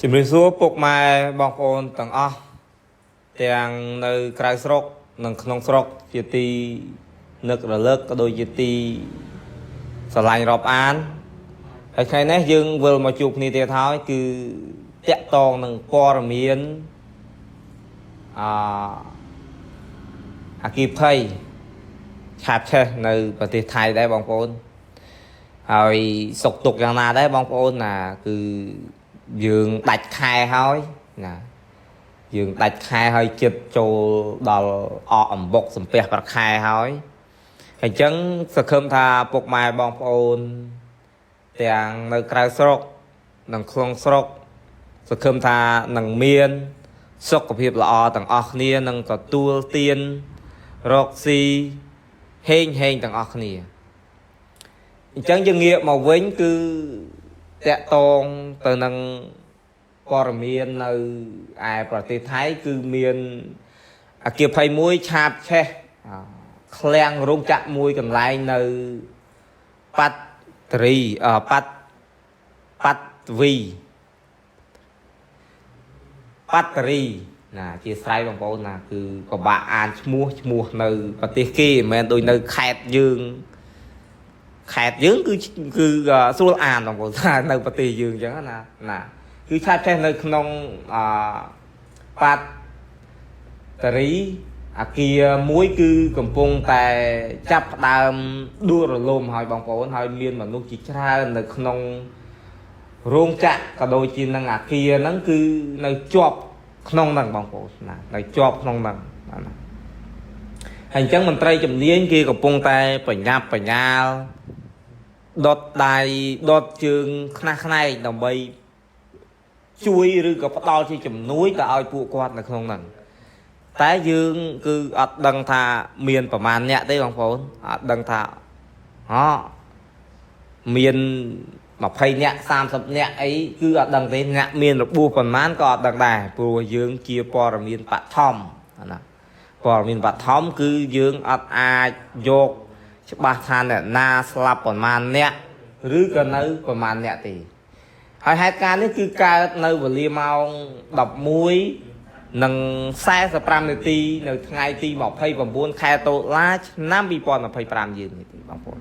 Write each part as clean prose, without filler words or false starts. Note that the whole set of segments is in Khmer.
ជំរាបសួរពុកម៉ែបងប្អូនទាំងអស់ទាំងនៅក្រៅស្រុកនិងក្នុងស្រុកជាទីនឹករលឹកក៏ដូចជាទីស្រឡាញ់រាប់អានហើយថ្ងៃនេះយើងវិលមកជួបគ្នាទៀតហើយគឺតាក់ទងនឹងព័ត៌មានអអគិភ័យឆាបឆេះនៅប្រទេសថៃដែរបងប្អូនហើយសុកទុកយ៉ាងណាដែរបងប្អូនណាគឺយើងដាច់ខែហើយណាយើងដាច់ខែហើយចិត្តចូលដល់អកអំបុកសំពះប្រខែហើយអញ្ចឹងសង្ឃឹមថាពុកម៉ែបងប្អូនទាំងនៅក្រៅស្រុកនិងក្នុងស្រុកសង្ឃឹមថានឹងមានសុខភាពល្អទាំងអស់គ្នានឹងទទួលទានរកស៊ីហេងទាំងអស់គ្នាអញ្ចឹងយើងងាកមកវិញគឺតាក់ទងទៅនឹងព័ត៌មាននៅឯប្រទេសថៃគឺមានអគ្គភ័យមួយឆាបឆេះឃ្លាំងរោងចក្រមួយកន្លែងនៅប៉ាត់រីប៉ាត់វីប៉ាត់រីណាជាស្រ័យបងប្អូនណាគឺពិបាកអានឈ្មោះនៅប្រទេសគេមិនមែនដូចនៅខេត្តយើងគឺស្រួលអានបងប្អូនថានៅប្រទេសយើងអញ្ចឹងណាគឺឆាបឆេះនៅក្នុងប៉ាត់រីអាគារមួយគឺកំពុងតែចាប់ផ្ដើមដួលរលំហើយបងប្អូនហើយមានមនុស្សជាច្រើននៅក្នុងរោងចក្រក៏ដូចជានឹងអាគារហ្នឹងគឺនៅជាប់ក្នុងហ្នឹងបងប្អូនណានៅជាប់ក្នុងហ្នឹងណាហើយអញ្ចឹងមន្ត្រីជំនាញគេកំពុងតែបញ្ញាប់បញ្ញាលដុតដៃដុតជើងខ្នះខ្នែងដើម្បីជួយឬក៏ផ្ដល់ជាជំនួយទៅឲ្យពួកគាត់នៅក្នុងហ្នឹងតែយើងគឺអត់ដឹងថាមានប្រមាណអ្នកទេបងប្អូនអត់ដឹងថាមាន20អ្នក30អ្នកអីគឺអត់ដឹងទេអ្នកមានរបួសប្រមាណក៏អត់ដឹងដែរព្រោះយើងជាព័ត៌មានបឋមណាព័ត៌មានបឋមគឺយើងអត់អាចយកច្បាស់ថាអ្នកណាស្លាប់ប្រមាណអ្នកឬក៏នៅប្រមាណអ្នកទេហើយហេតុការណ៍នេះគឺកើតនៅវេលាម៉ោង11:45នាទីនៅថ្ងៃទី29ខែតុលាឆ្នាំ2025យើងនេះទេបងប្អូន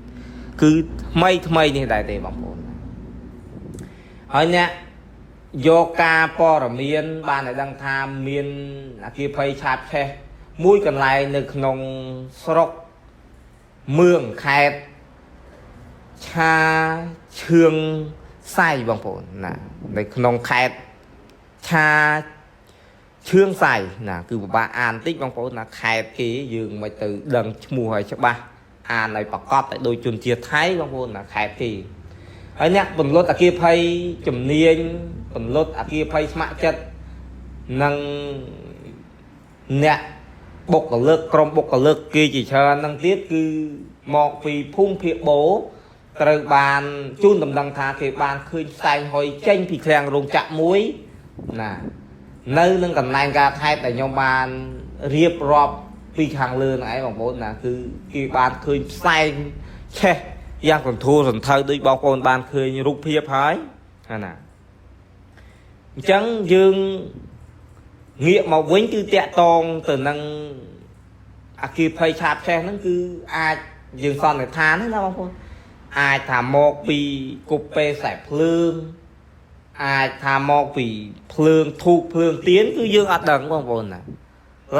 គឺថ្មីនេះដែរទេបងប្អូនហើយអ្នកយកការព័ត៌មានបានឲ្យដឹងថាមានអគ្គភ័យឆាបឆេះមួយកន្លែងនៅក្នុងស្រុកមឿងខេត្តឆាឈឿងសៃបងប្អូនណានៅក្នុងខេត្តឆាឈឿងសៃណាគឺពិបាកអានតិចបងប្អូនណាខេត្តគេយើងមិនទៅដឹងឈ្មោះឲ្យច្បាស់អានឲ្យប្រកបតែដូចជនជាតិថៃបងប្អូនណាខេត្តគេហើយអ្នកពន្លត់អគ្គភ័យជំនាញពន្លត់អគ្គភ័យស្ម័គ្រចិត្តនិងអ្នកបុគ្គលិកក្រុមបុគ្គលិកគេជាច្រើននឹងទៀតគឺមកពីភូមិភាគបូត្រូវបានជូនដំណឹងថាគេបានឃើញផ្សែងហុយចេញពីឃ្លាំងរោងចក្រមួយណានៅនឹងកន្លែងការខេត្តដែលខ្ញុំបានរៀបរាប់ពីខាងលើហ្នឹងឯងបងប្អូនណាគឺគេបានឃើញផ្សែងឆេះយ៉ាងសន្ធោសន្ធៅដូចបងប្អូនបានឃើញរូបភាពហើយណាអញ្ចឹងយើងងាកមកវិញគឺតាក់ទងទៅនឹងអគ្គភ័យឆាបឆេះហ្នឹងគឺអាចយើងសន្និដ្ឋានណាបងប្អូនអាចថាមកពីគប់ពេខ្សែភ្លើងអាចថាមកពីភ្លើងធូបភ្លើងទៀនគឺយើងអត់ដឹងបងប្អូនណា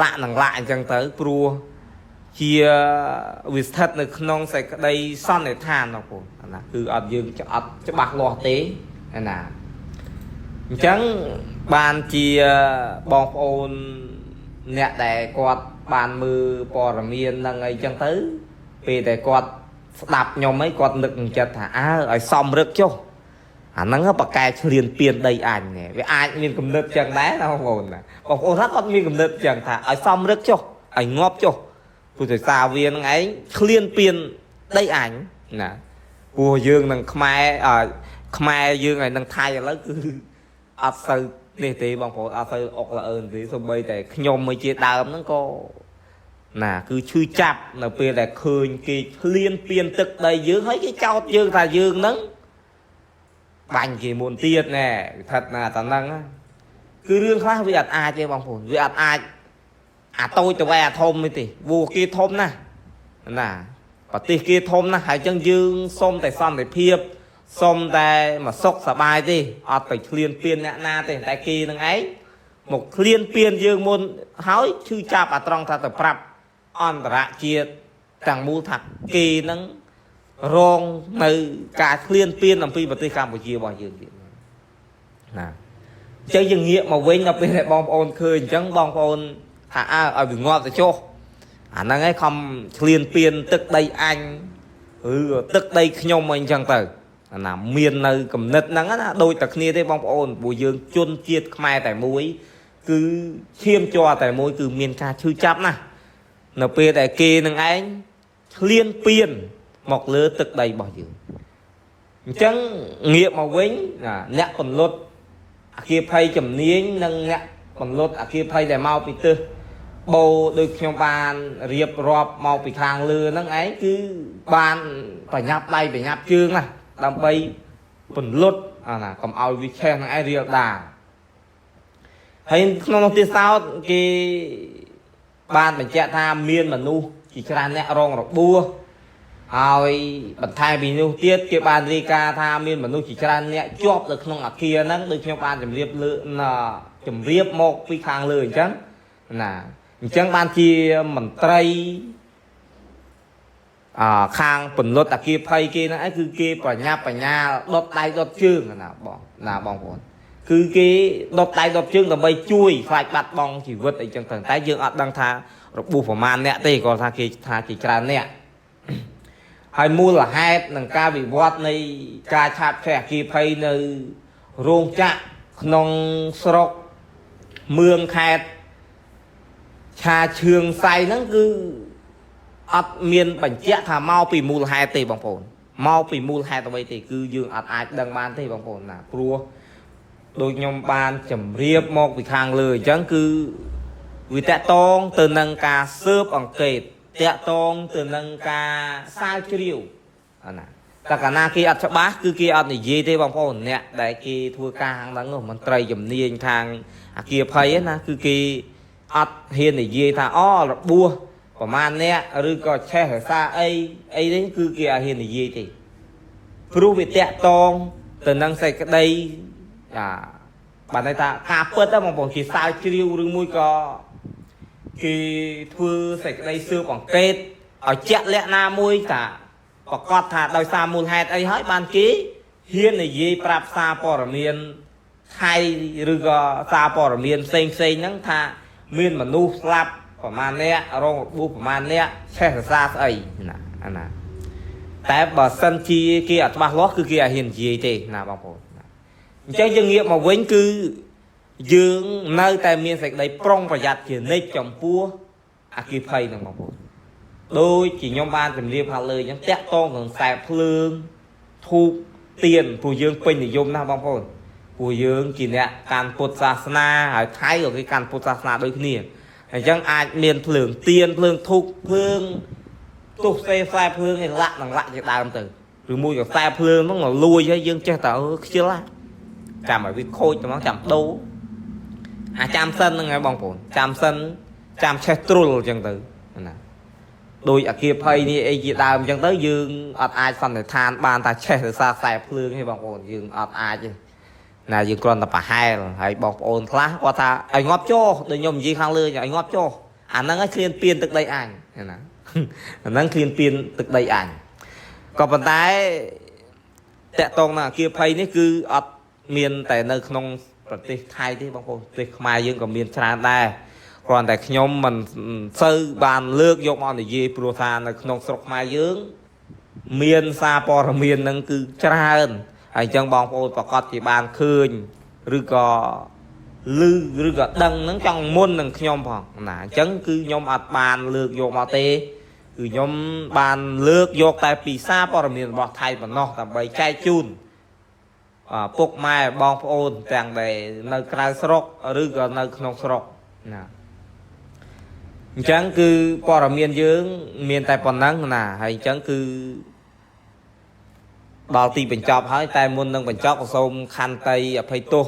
លាក់អញ្ចឹងទៅព្រោះជាវាស្ថិតនៅក្នុងសេចក្តីសន្និដ្ឋានបងប្អូនណាគឺអត់យើងអត់ច្បាស់លាស់ទេណាអញ្ចឹងបានជាបងប្អូនអ្នកដែលគាត់បានមើលព័ត៌មានហ្នឹងអីចឹងទៅពេលតែគាត់ស្ដាប់ខ្ញុំអីគាត់នឹកក្នុងចិត្តថាឲ្យសំរឹកចុះអាហ្នឹងបកកែឆ្លៀនពៀនដីអញវាអាចមានគំនិតចឹងដែរណាបងប្អូនណាបងប្អូនថាគាត់មានគំនិតចឹងថាឲ្យសំរឹកចុះឲ្យងាប់ចុះព្រោះតែសារវានឹងឯងឆ្លៀនពៀនដីអញណាព្រោះយើងនឹងខ្មែរយើងឲ្យនឹងថៃឥឡូវគឺអត់សូវនេះទេបងប្អូនអត់សូវអុកល្អើនទេសូម្បីតែខ្ញុំមួយជាដើមហ្នឹងក៏ណាគឺឈឺចាប់នៅពេលដែលឃើញគេឆ្លៀនពៀនទឹកដីយើងហើយគេចោទយើងថាយើងហ្នឹង bành kỳ muôn tiết nè thật là tận năng cứ riêng khác vì ai chứ bằng phồn vì ai tôi từ về thôm mới thì vô kia thôm nè nè và tì kia thôm nè hãy chân dương xôm tại xong để phiếp xôm tại mà sốc xả bài đi tại liên piên nè na thì tại kia nâng ấy một liên piên dương môn hói chư chạp trong ta tập rạp on rạ chia tàng mũ thật kỳ nâng rong nơi cả liên piên làm phi và tây Campuchia bao nhiêu nè chơi dừng nghiệm mà quên nhập bên lại bom ôn khơi chẳng bom ôn thả ở biển ngọt thì cho năng ấy không liên piên tức đây anh tức đây nhom mình chẳng tử là miền nơi cầm nứt nắng đôi tật nia thế bom ôn bùi dương chôn chiết mai tại mũi cứ chiêm cho tại mũi từ miền ca chư chấp nè np tại kia năng anh liên piên một lứa tức đây bao nhiêu chẳng nghiệm mà quên nè còn lốt kia phay chầm niên nâng nè còn lốt kia phay để mau bị tư bầu được trong bàn riệp rọp mau bị hàng lừa nâng ấy cứ bàn phải nháp đây phải nháp chương này làm bay phần lốt là cầm ao vi chen ai riệp đà hay không tiên sao cái bàn phải chạy tham miên mà nu chỉ cho anh nè rong rồi bua rồi bật thay vì nu tiết cái bàn đi ca tham miên mà nu chỉ cho anh nè chóp được không ở kia nâng được trong bàn chầm riệp lựa là chầm riệp một vi hàng lừa chẳng là chẳng ban chia mình tây khang phần lót kia phay kia nó cứ kia phải nhà đốt tay đốt chương là bong bồn cứ cái đốt tay đốt chương là bay chui phải bắt bong chỉ vượt ở trong tầng tái dương ở đăng tha rồi bù phẩm man nè tây còn tha chỉ tràn nè hay mua là hai đằng ca bị vót này ca chạp trẻ kia phay nơi rong chạ nông sọc mương khẹt cha trường say nó cứ miền bánh chè thà mau bị mù 2 tỷ bằng phồn mau bị mù 2 tỷ cứ dương ai đăng ban thì bằng phồn là pro đôi nhom ban chầm riệp một bị hàng lười chẳng cứ vì tẹt tông từ nâng ca sớp bằng kệt tẹt tông từ nâng ca sao chiều ta cả na kia cho bác cứ kia ăn gì thế bằng phồn nè đại kia thua ca hàng đắng rồi mình trai chầm niên thang kia phay na cứ kia hiền để gì ta là bua của man nè rồi có che ở xa ấy đấy cứ kia hiền để gì thì pru bị tẹt tông từ năng xây cái đây bạn này ta cà phớt đó mà bọn chỉ sao chiêu rồi mui có khi thưa xây cái đây xưa bằng kết ở chẹt lẹ na mui cả có cọt thà đòi xa mùn hẹt ấy hết ban ký hiền để gì prap xa bò miền hay rồi có xa bò miền xanh nắng thà miền mà nu slap của man nè rong bu của man nè che ra ấy nèแต่បើសិនជាគេអត់ច្បាស់លាស់គឺគេអាចហ៊ាននិយាយទេណាបងប្អូនអញ្ចឹងយើងងាកមកវិញគឺយើងនៅតែមានសេចក្តីប្រុងប្រយ័ត្នជានិច្ចចំពោះអគ្គិភ័យហ្នឹងបងប្អូនដូចជាខ្ញុំបានជម្រាបខាងលើអញ្ចឹងតាក់តងនឹងខ្សែភ្លើងធូបទៀនព្រោះយើងពេញនិយមណាស់បងប្អូនព្រោះយើងជាអ្នកកាន់ពុទ្ធសាសនាហើយថៃក៏គេកាន់ពុទ្ធសាសនាដូចគ្នាអញ្ចឹងអាចមានភ្លើងទៀនភ្លើងធូបភ្លើងទុះខ្សែភ្លើងឯលាក់នឹងលាក់ជាដើមទៅឬមួយក៏ខ្សែភ្លើងហ្នឹងលួយហើយយើងចេះតែខ្ជិលចាំឲ្យវាខូចទៅមកចាំដូរចាំសិនហ្នឹងហើយបងប្អូនចាំសិនចាំឆេះទ្រុលអញ្ចឹងទៅណាដោយអគារភ័យនេះអីជាដើមអញ្ចឹងទៅយើងអត់អាចសន្និដ្ឋានបានថាឆេះដោយសារខ្សែភ្លើងទេបងប្អូនយើងអត់អាចទេណាយើងគ្រាន់តែប្រហែលហើយបងប្អូនខ្លះគាត់ថាឲ្យងាប់ចុះដូចខ្ញុំនិយាយខាងលើឲ្យងាប់ចុះអាហ្នឹងឲ្យឃ្លានពៀនទឹកដីអញណាអាហ្នឹងឃ្លានពៀនទឹកដីអញក៏ប៉ុន្តែតកតងនឹងអគារភ័យនេះគឺអត់មានតែនៅក្នុងប្រទេសថៃទេបងប្អូនប្រទេសខ្មែរយើងក៏មានច្រើនដែរគ្រាន់តែខ្ញុំមិនសូវបានលើកយកមកនិយាយព្រោះថានៅក្នុងស្រុកខ្មែរយើងមានសារព័ត៌មានហ្នឹងគឺច្រើនហើយអញ្ចឹងបងប្អូនប្រកាសជាបានឃើញឬក៏ឮឬក៏ដឹងហ្នឹងចង់មុននឹងខ្ញុំផងណាអញ្ចឹងគឺខ្ញុំអត់បានលើកយកមកទេគឺខ្ញុំបានលើកយកតែពីសារព័ត៌មានរបស់ថៃប៉ុណ្ណោះដើម្បីចែកជូនពុកម៉ែបងប្អូនទាំងដែលនៅក្រៅស្រុកឬក៏នៅក្នុងស្រុកណាអញ្ចឹងគឺព័ត៌មានយើងមានតែប៉ុណ្ណឹងណាហើយអញ្ចឹងគឺ ដល់ទីបញ្ចប់ហើយតែមុននឹងបញ្ចប់ក៏សូមខន្តីអភ័យទោស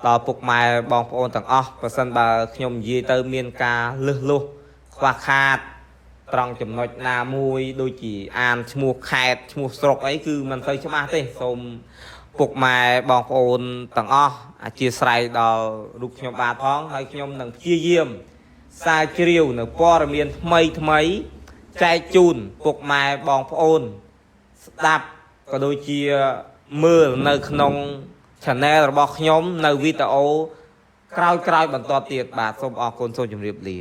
ដល់ពុកម៉ែបងប្អូនទាំងអស់បើសិនបើខ្ញុំនិយាយទៅមានការលឹះលុះខ្វះខាតត្រង់ចំណុចណាមួយដូចជាអានឈ្មោះខេត្តឈ្មោះស្រុកអីគឺមិនសូវច្បាស់ទេសូមពុកម៉ែបងប្អូនទាំងអស់អធិស្ឋានដល់រូបខ្ញុំបាទផងហើយខ្ញុំនឹងព្យាយាមសារជ្រាវនៅព័ត៌មានថ្មីចែកជូនពុកម៉ែបងប្អូនស្ដាប់ក៏ដូចជាមើលនៅក្នុង channel របស់ខ្ញុំនៅវីដេអូក្រោយៗបន្តទៀតបាទសូមអរគុណសូមជម្រាបលា